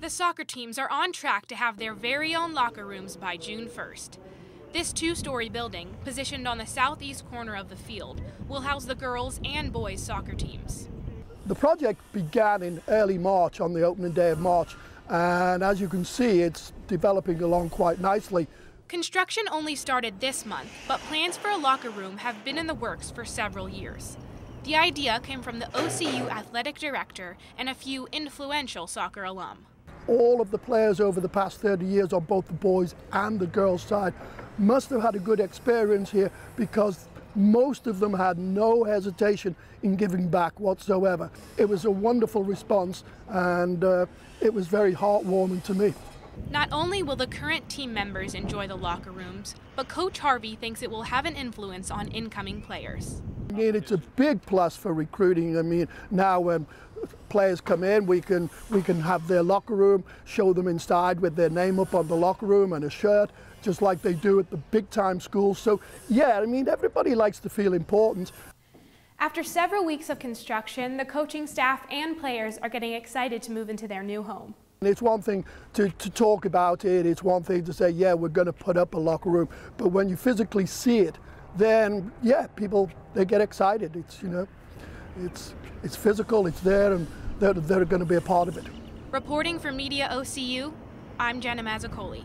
The soccer teams are on track to have their very own locker rooms by June 1st. This two-story building, positioned on the southeast corner of the field, will house the girls' and boys' soccer teams. The project began in early March, on the opening day of March, and as you can see, it's developing along quite nicely. Construction only started this month, but plans for a locker room have been in the works for several years. The idea came from the OCU athletic director and a few influential soccer alum. All of the players over the past 30 years on both the boys and the girls side must have had a good experience here, because most of them had no hesitation in giving back whatsoever. It was a wonderful response, and it was very heartwarming to me. Not only will the current team members enjoy the locker rooms, but Coach Harvey thinks it will have an influence on incoming players. I mean, it's a big plus for recruiting. I mean, now when players come in, we can have their locker room, show them inside with their name up on the locker room and a shirt, just like they do at the big time schools. So yeah, I mean, everybody likes to feel important. After several weeks of construction, the coaching staff and players are getting excited to move into their new home. It's one thing to talk about it, it's one thing to say, yeah, we're going to put up a locker room, but when you physically see it, then yeah, people, they get excited. It's, you know, it's physical, it's there, and they're going to be a part of it. Reporting for Media OCU, I'm Jenna Mazzacoli.